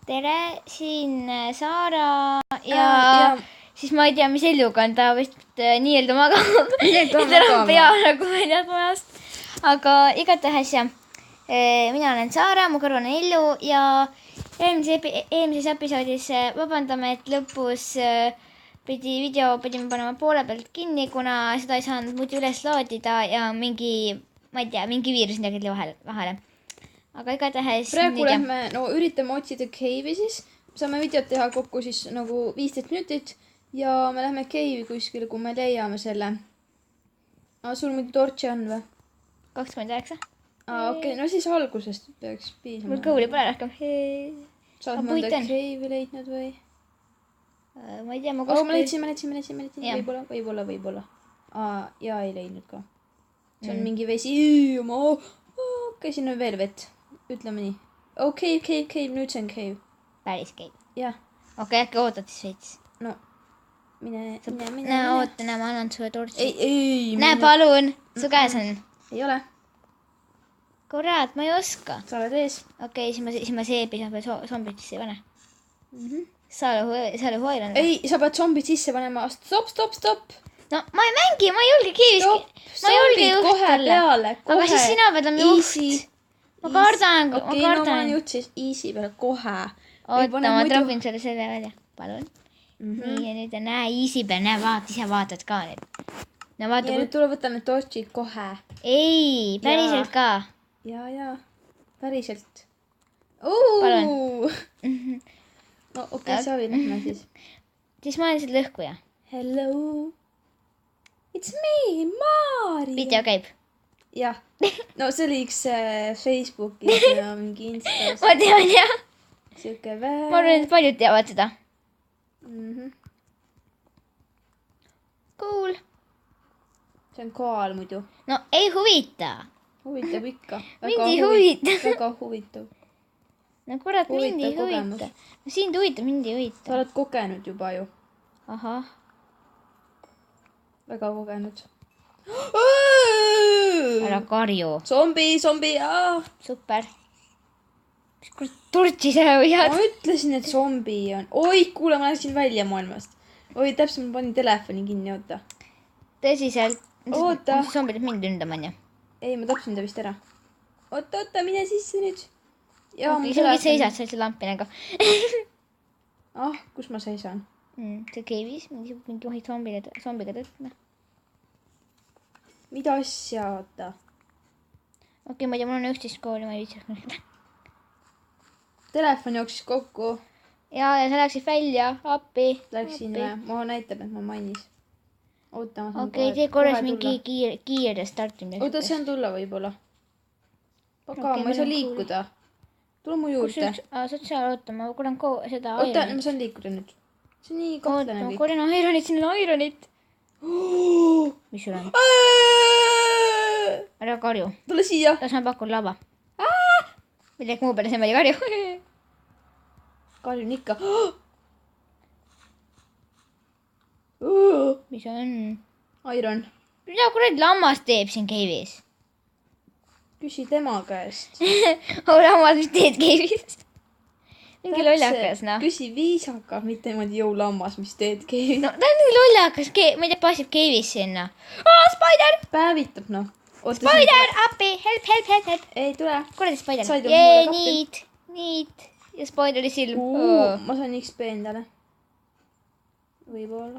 tere, siin Saara ja siis ma ei tea, mis Elluga on, ta vist nii-öelda magab. tal on pea nagu väljas majast. aga igatahes jah, mina olen Saara, mu kõrval on Ellu ja eelmises episoodis vabandame, et lõpus pidime panema poole pealt kinni, kuna seda ei saanud muidu üles loodida ja mingi viirus tegi vahele. aga igatahes praegu lähme, üritame otsida cave'i siis. Saame videot teha kokku siis nagu 15 minutit ja me lähme cave'i kuskile, kui me leiame selle. Sul mingi tortši on või? 29. Okei, no siis algusest peaks piisama. Mul kõuli pole rohkem. Sa oled mõnda cave'i leidnud või? Ma ei tea, ma kuskil... ma leidsin. Võib-olla. Ja ei leidnud ka. See on mingi vesi. Okei, siin on veel vett. Ütleme nii. Cave, nüüd see on cave. Päris cave? Jah. Okei, äkki ootad siis veits? No, mine. Oota, ma annan sulle tortsi. Ei. Näe, palun, su käes on. Ei ole. Kurat, ma ei oska. Sa oled ees. Okei, siis ma seebi saab veel zombid sisse ei pane. Sa ole hoilan. Ei, sa pead zombid sisse panema. Stop. No, ma ei mängi, ma ei julge kiivis. Ma ei julge juht olla. Aga siis sina pead olema juht. Ma kardan. Okei, no ma olen juht siis easy peale kohe. Oota, ma trapin selle välja. Palun. Nii, ja nüüd näe easy peal. Näe, ise vaatad ka nüüd. Ja nüüd tule võtta need tortšid kohe. Ei, päriselt ka. Ja, päriselt. Palun. No okei, soovi lähme siis. Siis ma olen seal lõhkuja. Hello. It's me, Maarja. Video käib. Jah. No see oli üks Facebookis ja mingi Instas. Ma tean, jah. Siuke vähe. Ma arvan, et paljud teavad seda. Cool. See on koal muidu. No ei huvita. Huvitab ikka. Mind ei huvita. Väga huvitav. No kurat, mind ei huvita. No sind huvitab, mind ei huvita. Sa oled kogenud juba ju. Ahah. Väga kogenud. Ära karju. Zombi, Super. Mis kurat tortsi sa hoiad? Ma ütlesin, et zombi on. Oi, kuule, ma läksin välja maailmast. Oi, täpselt ma panin telefoni kinni, oota. Tõsiselt? Oota. Zombi teeb mind ründama, on ju? Ei, ma tapsin ta vist ära. Oota, mine sisse nüüd. Ja sa seisad sellise lampi nagu. Kus ma seisan? See cave'is, mingi juhid zombiga tõtma. Mida asja, oota? Okei, ma ei tea, mul on 11 kooli, ma ei viitsiks mõelda. Telefon jooksis kokku. Ja sa läksid välja, appi. Läksin või? Ma näitab, et ma mainis. Oota, ma saan okei, tee korras mingi kiire startimine. Oota, see on tulla võib-olla. Paga, ma ei saa liikuda. Tule mu juurde. Sa oled seal, oota, ma korran seda ironit. Oota, ma saan liikuda nüüd. See on nii kahtlane kõik. Oota, ma korran ironit, siin on ironit. Mis sul on? Ära karju. Tule siia. Las ma pakun lava. Midagi muu peale see ma ei karju. Karjun ikka. Mis on? Iron. Mida kurat lammas teeb siin cave'is? Küsi tema käest. Lammas, mis teed cave'is? Mingi lollakas, noh. Küsi viisaka, mitte niimoodi jõulammas, mis teed cave'is. No ta on mingi lollakas, ma ei tea, passib cave'is sinna. Spider! Päevitab, noh. Spider, appi, help. Ei, tule. Kuradi Spider. Need. Ja Spideri silm. Ma saan XP endale. Võib-olla.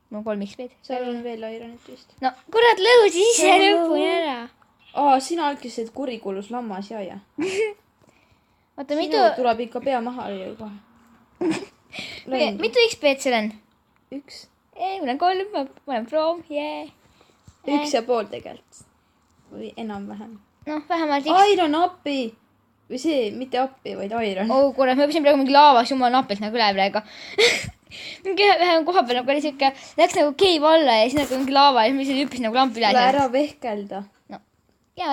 Mul on 3 XP-d. Seal on veel ironit vist. No, kurat, lõhusi ise lõpuni ära. Sina ütlesid, et kurikulus lammas, ja. Oota, mitu... Sinu tuleb ikka pea maha juba. Mitu XP-d seal on? 1. Ei, mul on 3, ma olen proom, 1,5 tegelikult. Või enam-vähem. Noh, vähemalt Iron appi! Või see, mitte appi, vaid Iron. Kurat, ma õppisin praegu mingi laavas jumal napilt nagu üle praegu. Mingi ühe koha peal nagu oli siuke, läks nagu cave alla ja siis nagu mingi laava ja siis ma hüppisin nagu lamp üle. Tule ära vehkelda. No,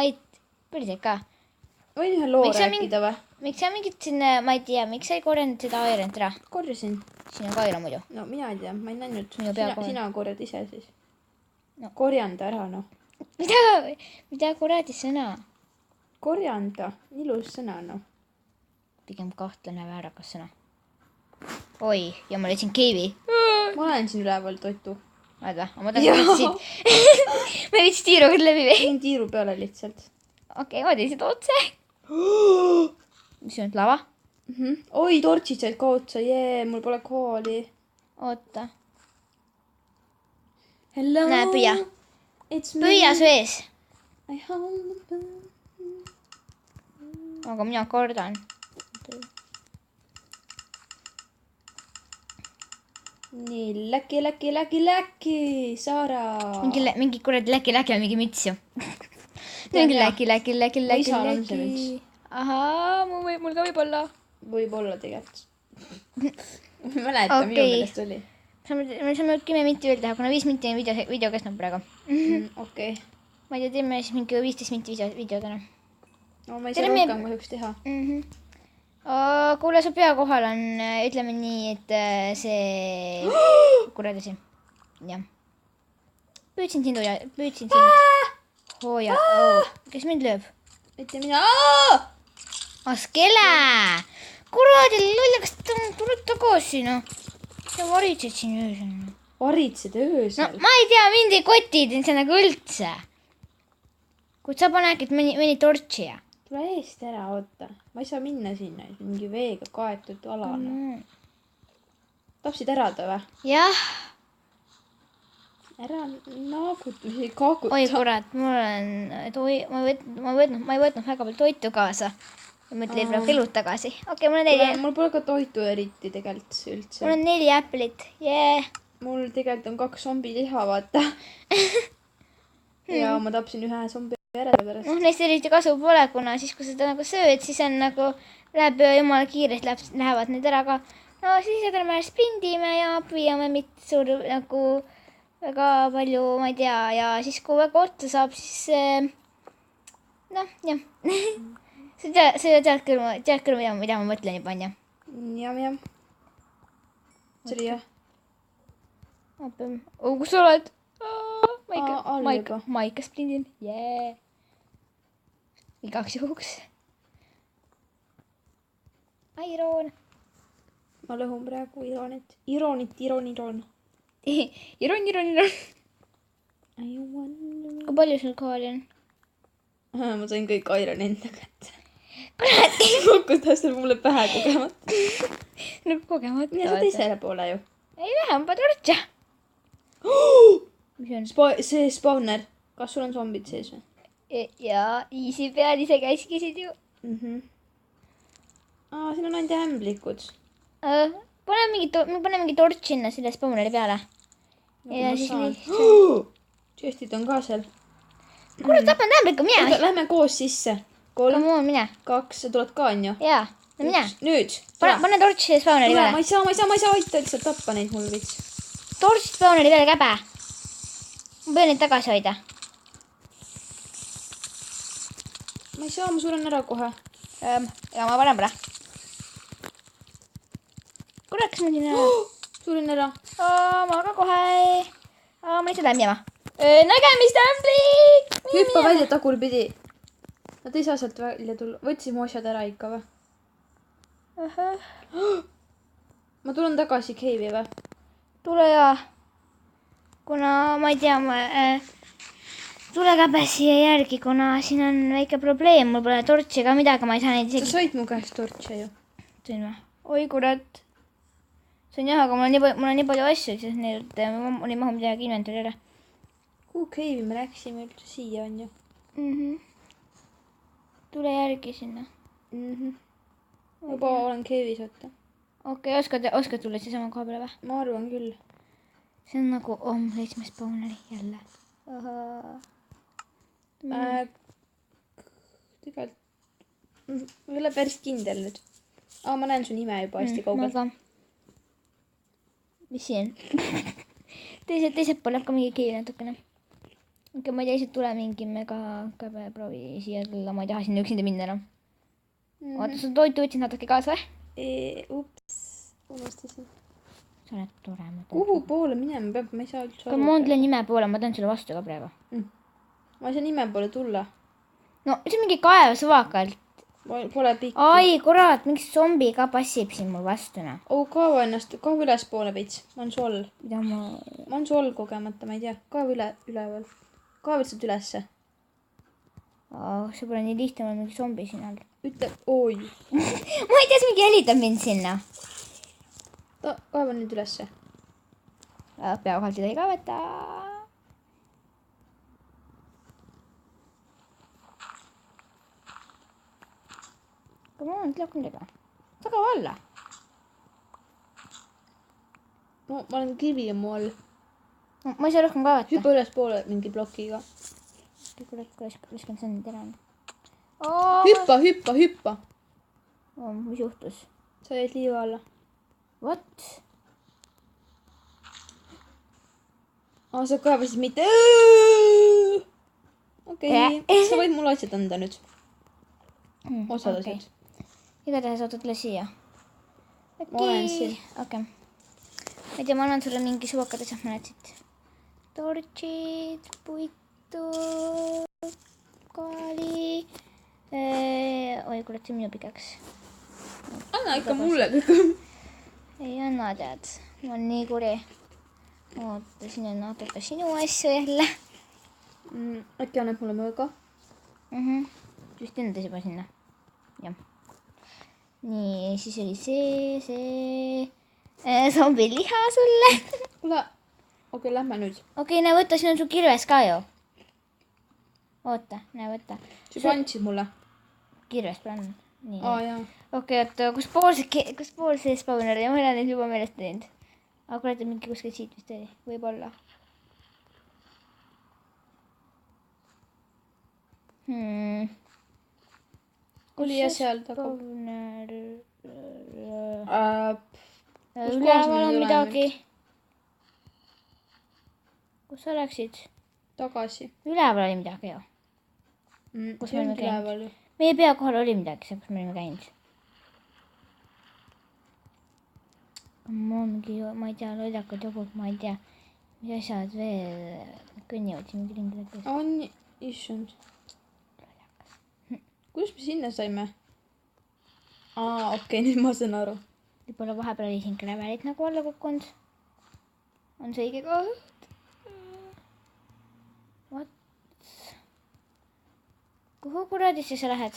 ei, päriselt ka. Võin ühe loo rääkida või? Miks sa mingit siin, ma ei tea, miks sa ei korjanud seda Ironit ära? Korjasin. Siin on ka Iron muidu. No mina ei tea, ma ei näinud. Sina korjad ise siis. No. Korjanda ära, noh. Mida kuradi sõna? Korjanda, ilus sõna, noh. pigem kahtlane väärakas sõna. Oi, ja ma leidsin Keivi. Ma olen siin üleval toitu. Vaata, ma tahan siit. Ma ei viitsi tiiruga läbi või? Teen tiiru peale lihtsalt. Okei, ma teen seda otse. Mis on lava? Oi, tortsid said ka otsa. Mul pole kooli. Oota. Hello. Näe, püüa. Püüa su ees. Aga mina kardan. Nii, läki, Saara. Mingi kuradi läki on mingi müts ju. Mingi läki. Ma isa on see müts. Ahaa, mul ka võib-olla. Võib-olla tegelikult. Ma mäletan, minu meelest oli. Me saame 10 minti veel teha, kuna 5 minti on video kestnud praegu. Okei. Ma ei tea, teeme siis mingi 15 minti video täna. No ma ei saa rohkem kahjuks teha. Kuule, su pea kohal on, ütleme nii, et see... Kuradasi. Jah. Püüdsin sind. Hooja. Kes mind lööb? Mitte mina. Askele! Kuradi lolla, kas ta tuleb tagasi, no? Sa varitsed siin öösel. Varitsed öösel? No, ma ei tea, mind ei kotid see nagu üldse. Kuid sa pane äkki mõni tortsi ja. Tule eest ära, oota. Ma ei saa minna sinna. Mingi veega kaetud alana. Tapsid ära ta või? Jah. Ära kaaguta. Oi kurat, ma ei võtnud väga palju toitu kaasa. Ma mõtlen praegu elud tagasi. Okei, mul pole ka toitu eriti tegelikult üldse. Mul on 4 äppelit. Mul tegelikult on 2 zombiliha, vaata. Ja ma tapsin 1 zombi ära pärast. Neist eriti kasu pole, kuna siis, kui seda nagu sööd, siis on nagu, läheb jumala kiiresti, lähevad need ära ka. No siis me sprindime ja püüame mitte suur nagu väga palju, ma ei tea, ja siis kui väga otsa saab, siis noh, jah. Sa tead küll, mida ma mõtlen juba, on ju? Jah. See oli jah. Kus sa oled? Ma ikka sprindin. Igaks juhuks. Iron. Ma lõhun praegu Ironit. Iron. Iron. Kui palju sul kooli on? Ma sain kõik Iron enda kätte. Kuradi! Kuidas sul mulle pähe kogemata? No kogemata. Mina sa teisele poole ju. Ei vähem, pa tortsa. Mis on? See spawner. Kas sul on zombid sees või? Jaa, easy peal ise käskisid ju. Siin on ainult ämblikud. Pane mingi torts sinna selle spawneri peale. Ja siis Chestid on ka seal. Kuule, tapan ämbliku, mine. Lähme koos sisse. 3, Come on, mine. 2, sa tuled ka, on ju? Jaa, no mine. Nüüd. Pane torts selle spawneri peale. Ma ei saa aita lihtsalt tappa neid mul vits. Torts spawneri peale käbe. Ma pean neid tagasi hoida. Ma ei saa, ma suren ära kohe. Ja ma panen pole. Kuule, kas ma siin ära? Surin ära. Ma ka kohe. Ma lihtsalt lähen minema. Nägemist, ämblik! Hüppa välja tagurpidi. Nad ei saa sealt välja tulla. Võtsin mu asjad ära ikka või? Ma tulen tagasi cave'i või? Tule ja. Kuna ma ei tea, tule käbe siia järgi, kuna siin on väike probleem. Mul pole tortsi ega midagi, ma ei saa neid isegi. Sa said mu käest tortsi ju. Tõin või? Oi kurat. See on jah, aga mul on nii palju asju, siis need mul ei mahu midagi inventory ära. Kuhu cave'i me läksime üldse siia on ju? Tule järgi sinna. Juba olen cave'is, oota. Okei, oskad tulla seesama koha peale või? Ma arvan küll. See on nagu, mul leidsin spawneri jälle. Tegelikult, ma ei ole päris kindel nüüd. Ma näen su nime juba hästi kaugelt. Mis siin? Teiselt pool läheb ka mingi keel natukene. Okei, ma ei tea, tule mingi mega käbe proovi siia tulla, ma ei taha sinna üksinda minna enam. Oota, sa toitu võtsid natuke kaasa või? Ups, unustasin. Sa oled tore. Kuhu poole minema peab, ma ei saa üldse aru. Ma tule nime poole, ma tahan sulle vastu ka praegu. Ma ei saa nime poole tulla. No, see on mingi kaev suvakalt. Pole pikk. ai kurat, miks zombi ka passib siin mul vastu, noh. kaeva ennast, kaeva ülespoole veits. Ma olen su all. mida ma... Ma olen su all kogemata, ma ei tea. Kaeva üleval. Kaeva lihtsalt ülesse. see pole nii lihtne, mul on mingi zombi siin all. Ütle, oi. ma ei tea, see mingi helitab mind sinna. Kaeva nüüd ülesse. peakohalt ei tohi ka võtta. aga ma olen tuleb midagi. tagava alla. No, ma olen kivi mu all. ma ei saa rohkem kaevata. Hüppa ülespoole mingi plokiga. Lasken see nüüd ära. Hüppa. mis juhtus? Sa jäid liiva alla. What? Sa kaevasid mitte. Okei. Sa võid mulle asjad anda nüüd. Osad asjad. igatahes ootad üle siia. Ma olen siin. Okei. Ma ei tea, ma annan sulle mingi suvakad asjad mõned siit. Tortsid, puitu, kaali. oi, kurat, see minu pikaks. Anna ikka mulle kõik. ei anna, tead. Ma olen nii kuri. oota, siin on natuke sinu asju jälle. äkki annab mulle mõõga? Vist endas juba sinna. jah. nii, siis oli see zombi liha sulle. kuule, okei, lähme nüüd. okei, näe, võta, siin on su kirves ka ju. oota, näe, võta. sa juba andsid mulle? kirves pean. nii. jaa. okei, oota, kus pool see spawner oli? ma olen nüüd juba meelest teinud. aga kurat, mingi kuskil siit vist oli. võib-olla. oli ja seal taga. üleval on midagi. kus sa läksid? Tagasi. üleval oli midagi ju. kus me olime käinud? meie pea kohal oli midagi, seal kus me olime käinud. mul on mingi, ma ei tea, lollakad jogud, ma ei tea, mis asjad veel kõnnivad siin mingi ringi. on, issand. kuidas me sinna saime? okei, nüüd ma saan aru. võib-olla vahepeal oli siin krevelit nagu alla kukkunud. on see õige koht? What? kuhu kuradisse sa lähed?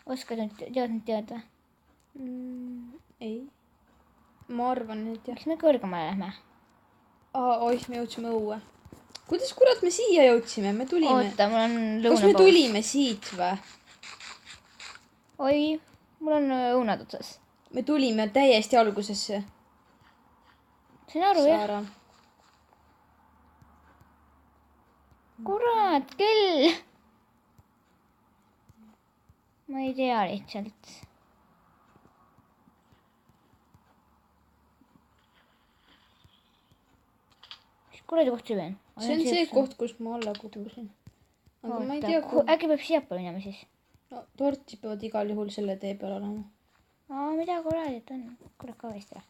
oskad nüüd teada? ei. ma arvan, et jah. miks me kõrgemale lähme? oih, me jõudsime õue. kuidas kurat me siia jõudsime? Me tulime. oota, mul on lõunapool. kas me tulime siit või? oi, mul on õunad otsas. me tulime täiesti algusesse. sain aru, jah. kurat, kell. ma ei tea lihtsalt. mis kuradi koht see on? see on see koht, kus ma alla kukkusin. aga ma ei tea, äkki peab siiapoole minema siis? no tortid peavad igal juhul selle tee peal olema. mida kuradit on? kurat ka vist või?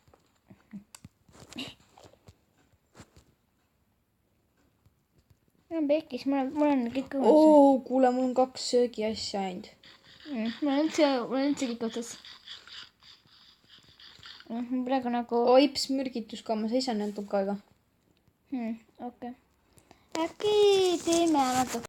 mul on pekkis, mul on kõik õunas. kuule, mul on 2 söögiasja ainult. mul on üldse kõik otsas. praegu nagu... ips mürgitus ka, ma seisan natuke aega. okei. äkki teeme natuke